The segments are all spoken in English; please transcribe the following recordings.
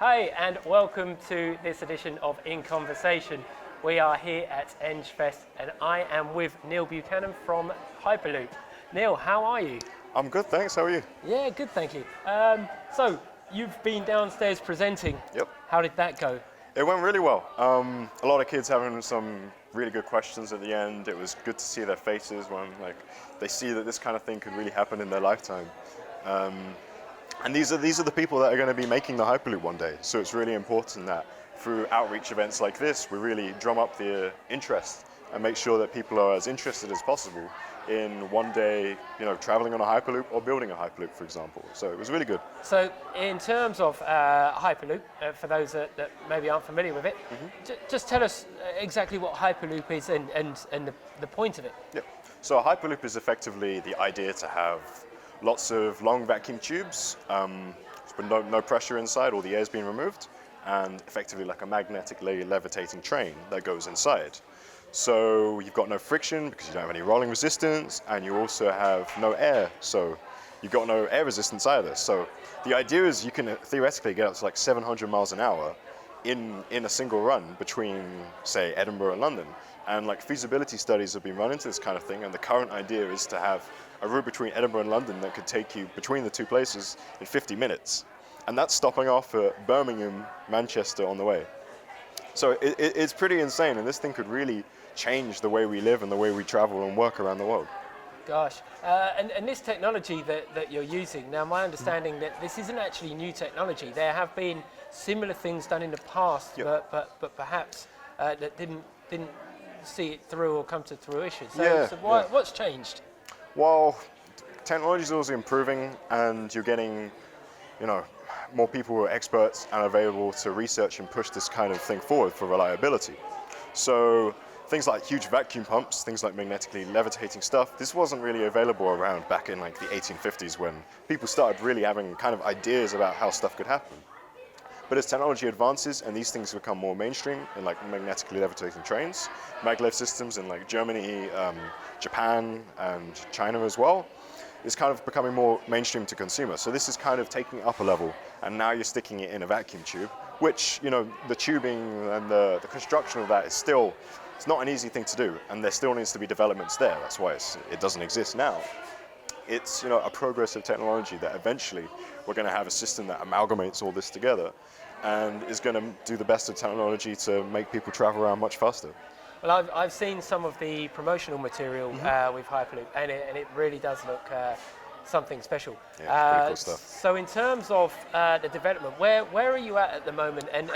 Hi, and welcome to this edition of In Conversation. We are here at EngFest, and I am with Neil Buchanan from Hyperloop. Neil, how are you? I'm good, thanks. How are you? Yeah, good, thank you. So, you've been downstairs presenting. Yep. How did that go? It went really well. A lot of kids having some really good questions at the end. It was good to see their faces when they see that this kind of thing could really happen in their lifetime. And these are the people that are going to be making the Hyperloop one day. So it's really important that through outreach events like this, we really drum up the interest and make sure that people are as interested as possible in one day, traveling on a Hyperloop or building a Hyperloop, for example. So it was really good. So, in terms of Hyperloop, for those that maybe aren't familiar with it, just tell us exactly what Hyperloop is and the point of it. Yep. So a Hyperloop is effectively the idea to have lots of long vacuum tubes, with no pressure inside, all the air's being removed, and effectively like a magnetically levitating train that goes inside. So you've got no friction because you don't have any rolling resistance, and you also have no air, so you've got no air resistance either. So the idea is you can theoretically get up to like 700 miles an hour in a single run between, say, Edinburgh and London. And like feasibility studies have been run into this kind of thing, and the current idea is to have a route between Edinburgh and London that could take you between the two places in 50 minutes. And that's stopping off at Birmingham, Manchester on the way. So it's pretty insane, and this thing could really change the way we live and the way we travel and work around the world. Gosh, and this technology that you're using, now my understanding that this isn't actually new technology. There have been similar things done in the past, Yep. but perhaps that didn't see it through or come to fruition. So, Yeah, what's changed? Well, technology is also improving, and you're getting, more people who are experts and available to research and push this kind of thing forward for reliability. So things like huge vacuum pumps, things like magnetically levitating stuff, this wasn't really available around back in like the 1850s when people started really having kind of ideas about how stuff could happen. But as technology advances and these things become more mainstream in like magnetically levitating trains, maglev systems in like Germany, Japan and China as well, it's kind of becoming more mainstream to consumers. So this is kind of taking it up a level, and now you're sticking it in a vacuum tube, which, the tubing and the construction of that is still, it's not an easy thing to do, and there still needs to be developments there. That's why it doesn't exist now. It's a progressive technology that eventually we're going to have a system that amalgamates all this together and is going to do the best of technology to make people travel around much faster. Well, I've seen some of the promotional material with Hyperloop, and it really does look something special. Yeah, pretty cool stuff. So in terms of the development, where are you at the moment, and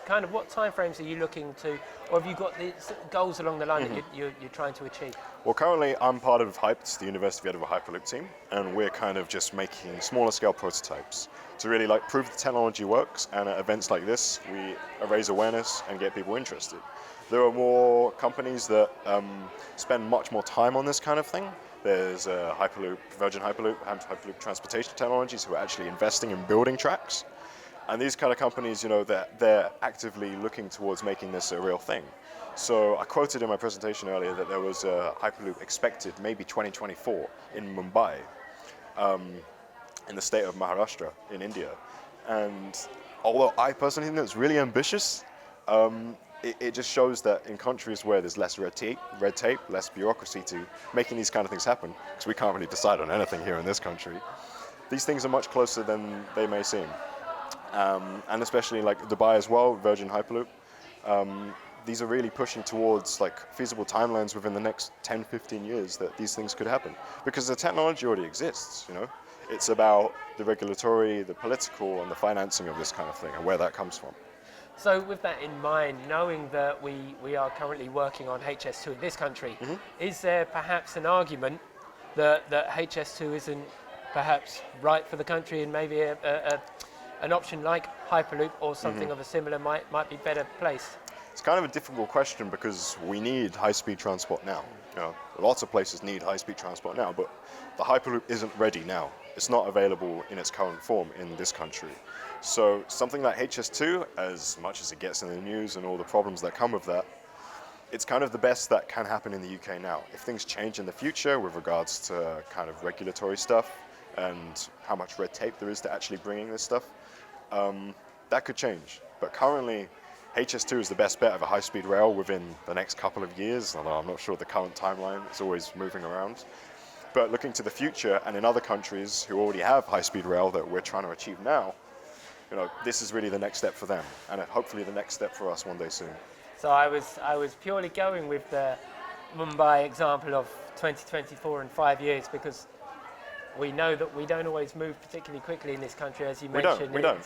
kind of what timeframes are you looking to, or have you got the goals along the line that you're trying to achieve? Well, currently I'm part of HYPE, the University of Edinburgh Hyperloop team, and we're kind of just making smaller scale prototypes to really prove the technology works, and at events like this we raise awareness and get people interested. There are more companies that spend much more time on this kind of thing. There's Hyperloop, Virgin Hyperloop, and Hyperloop Transportation Technologies who are actually investing in building tracks. And these kind of companies, they're actively looking towards making this a real thing. So I quoted in my presentation earlier that there was a Hyperloop expected maybe 2024 in Mumbai, in the state of Maharashtra in India. And although I personally think that's really ambitious, it just shows that in countries where there's less red tape, less bureaucracy to making these kind of things happen, because we can't really decide on anything here in this country, these things are much closer than they may seem. And especially like Dubai as well, Virgin Hyperloop, these are really pushing towards feasible timelines within the next 10, 15 years that these things could happen. Because the technology already exists, It's about the regulatory, the political, and the financing of this kind of thing, and where that comes from. So with that in mind, knowing that we are currently working on HS2 in this country, is there perhaps an argument that HS2 isn't perhaps right for the country, and maybe an option like Hyperloop or something of a similar might be better placed? It's kind of a difficult question because we need high-speed transport now. Lots of places need high-speed transport now, but the Hyperloop isn't ready now. It's not available in its current form in this country. So something like HS2, as much as it gets in the news and all the problems that come with that, it's kind of the best that can happen in the UK now. If things change in the future with regards to kind of regulatory stuff and how much red tape there is to actually bringing this stuff, that could change. But currently, HS2 is the best bet of a high-speed rail within the next couple of years, although I'm not sure the current timeline, it's always moving around. But looking to the future, and in other countries who already have high-speed rail that we're trying to achieve now, this is really the next step for them, and hopefully the next step for us one day soon. So I was purely going with the Mumbai example of 2024 and 5 years, because we know that we don't always move particularly quickly in this country, as you mentioned, we don't.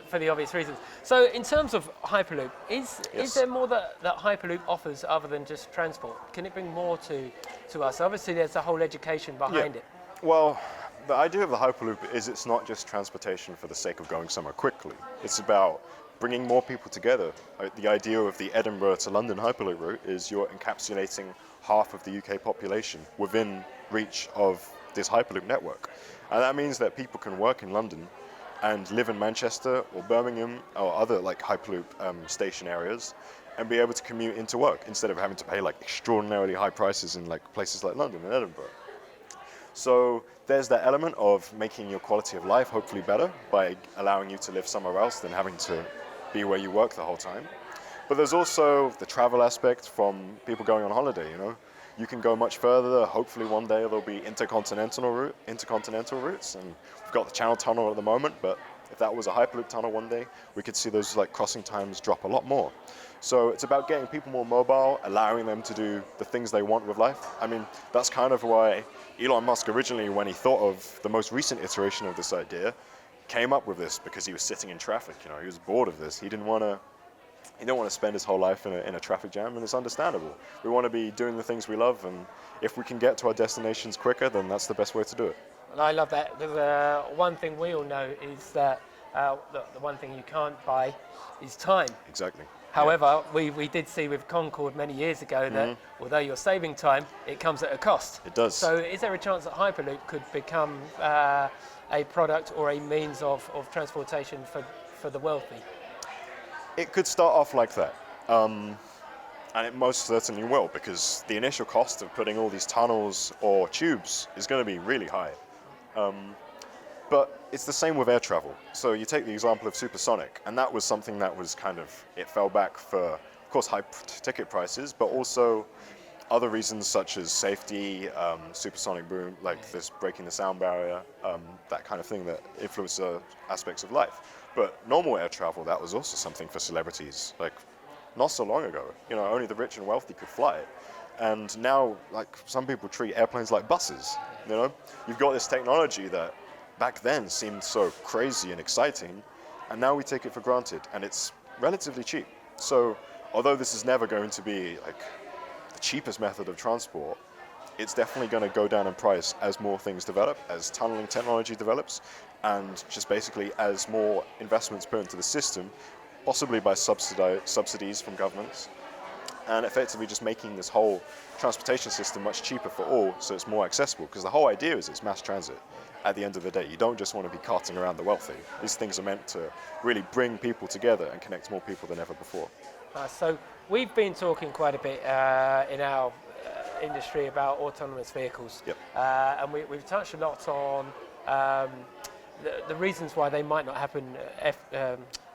For the obvious reasons. So in terms of Hyperloop, is there more that Hyperloop offers other than just transport? Can it bring more to us? Obviously there's a whole education behind it. Well, the idea of the Hyperloop is it's not just transportation for the sake of going somewhere quickly. It's about bringing more people together. The idea of the Edinburgh to London Hyperloop route is you're encapsulating half of the UK population within reach of this Hyperloop network. And that means that people can work in London and live in Manchester or Birmingham or other Hyperloop station areas and be able to commute into work instead of having to pay extraordinarily high prices in places like London and Edinburgh. So there's that element of making your quality of life hopefully better by allowing you to live somewhere else than having to be where you work the whole time. But there's also the travel aspect from people going on holiday, You can go much further. Hopefully one day there'll be intercontinental routes, and we've got the Channel Tunnel at the moment, but if that was a Hyperloop tunnel one day, we could see those crossing times drop a lot more. So it's about getting people more mobile, allowing them to do the things they want with life. I mean, that's kind of why Elon Musk originally, when he thought of the most recent iteration of this idea, came up with this, because he was sitting in traffic. He was bored of this. He didn't want to spend his whole life in a traffic jam, and it's understandable. We want to be doing the things we love, and if we can get to our destinations quicker, then that's the best way to do it. And I love that, because one thing we all know is that the one thing you can't buy is time. Exactly. However, we did see with Concorde many years ago that although you're saving time, it comes at a cost. It does. So is there a chance that Hyperloop could become a product or a means of transportation for the wealthy? It could start off like that, and it most certainly will, because the initial cost of putting all these tunnels or tubes is going to be really high. But it's the same with air travel. So you take the example of supersonic, and that was something that was it fell back for, of course, high ticket prices, but also other reasons such as safety, supersonic boom, this breaking the sound barrier, that kind of thing that influence aspects of life. But normal air travel, that was also something for celebrities, not so long ago. Only the rich and wealthy could fly it. And now, some people treat airplanes like buses. You've got this technology that back then seemed so crazy and exciting, and now we take it for granted, and it's relatively cheap. So although this is never going to be the cheapest method of transport, it's definitely going to go down in price as more things develop, as tunneling technology develops, and just basically as more investments put into the system, possibly by subsidies from governments, and effectively just making this whole transportation system much cheaper for all, so it's more accessible, because the whole idea is it's mass transit. At the end of the day, you don't just want to be carting around the wealthy. These things are meant to really bring people together and connect more people than ever before. So we've been talking quite a bit in our industry about autonomous vehicles. Yep. And we've touched a lot on the reasons why they might not happen,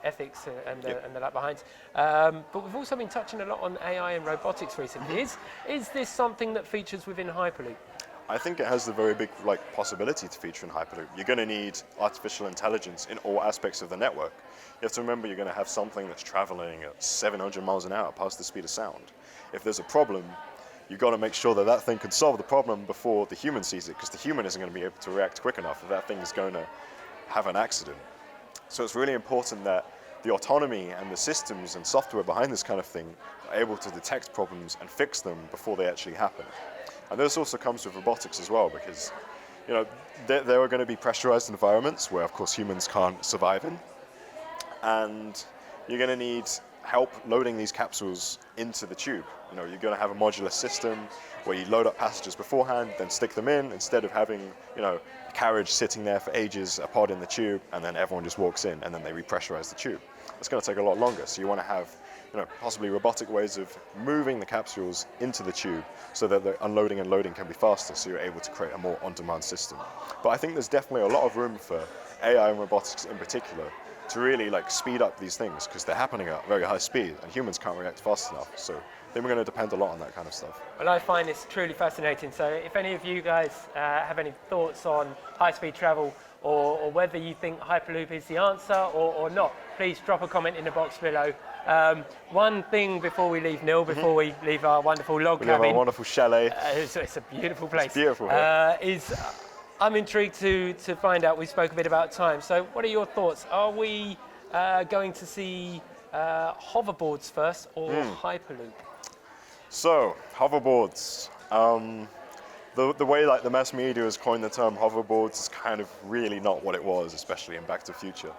ethics and the that behind. But we've also been touching a lot on AI and robotics recently. Is this something that features within Hyperloop? I think it has the very big possibility to feature in Hyperloop. You're going to need artificial intelligence in all aspects of the network. You have to remember you're going to have something that's traveling at 700 miles an hour past the speed of sound. If there's a problem, you've got to make sure that that thing can solve the problem before the human sees it, because the human isn't going to be able to react quick enough if that thing is going to have an accident. So it's really important that the autonomy and the systems and software behind this kind of thing are able to detect problems and fix them before they actually happen. And this also comes with robotics as well, because there are going to be pressurized environments where, of course, humans can't survive in, and you're going to need help loading these capsules into the tube. You're going to have a modular system where you load up passengers beforehand, then stick them in, instead of having a carriage sitting there for ages, a pod in the tube, and then everyone just walks in, and then they repressurize the tube. It's going to take a lot longer, so you want to have possibly robotic ways of moving the capsules into the tube so that the unloading and loading can be faster, so you're able to create a more on-demand system. But I think there's definitely a lot of room for AI and robotics in particular to really like speed up these things because they're happening at very high speed and humans can't react fast enough. So I think we're going to depend a lot on that kind of stuff. Well, I find this truly fascinating. So if any of you guys have any thoughts on high-speed travel or whether you think Hyperloop is the answer or not, please drop a comment in the box below. One thing before we leave, Neil, before we leave our wonderful log cabin. We have a wonderful chalet. It's a beautiful place. It's beautiful. I'm intrigued to find out, we spoke a bit about time, so what are your thoughts? Are we going to see hoverboards first or Hyperloop? So, hoverboards. The way like the mass media has coined the term hoverboards is kind of really not what it was, especially in Back to the Future.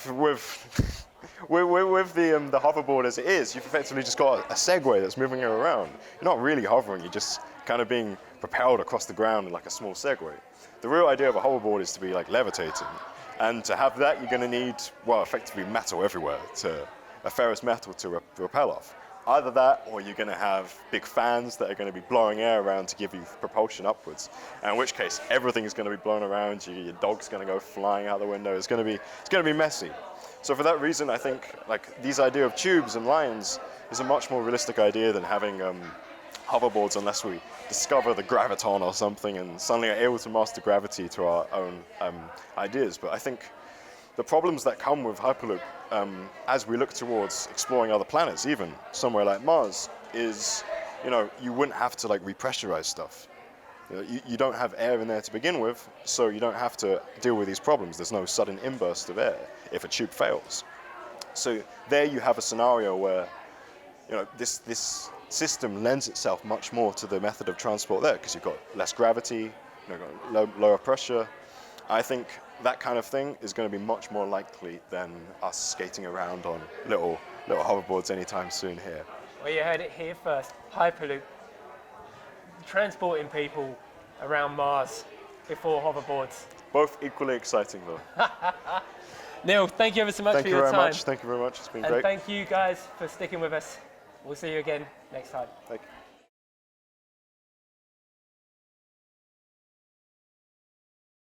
With the hoverboard as it is, you've effectively just got a Segway that's moving you around. You're not really hovering, you're just kind of being propelled across the ground in like a small Segway. The real idea of a hoverboard is to be like levitating. And to have that, you're going to need, well, effectively metal everywhere, a ferrous metal to repel off. Either that, or you're going to have big fans that are going to be blowing air around to give you propulsion upwards. And in which case, everything is going to be blown around you. Your dog's going to go flying out the window. It's going to be messy. So for that reason, I think like this idea of tubes and lines is a much more realistic idea than having hoverboards, unless we discover the graviton or something and suddenly are able to master gravity to our own ideas. But I think the problems that come with Hyperloop, as we look towards exploring other planets, even somewhere like Mars, is, you wouldn't have to like repressurize stuff. You don't have air in there to begin with, so you don't have to deal with these problems. There's no sudden inburst of air if a tube fails. So there you have a scenario where, this system lends itself much more to the method of transport there because you've got less gravity, lower pressure. I think that kind of thing is going to be much more likely than us skating around on little hoverboards anytime soon here. Well, you heard it here first. Hyperloop, transporting people around Mars before hoverboards. Both equally exciting, though. Neil, thank you ever so much for your time. Thank you very much. It's been and great. Thank you guys for sticking with us. We'll see you again next time. Thank you.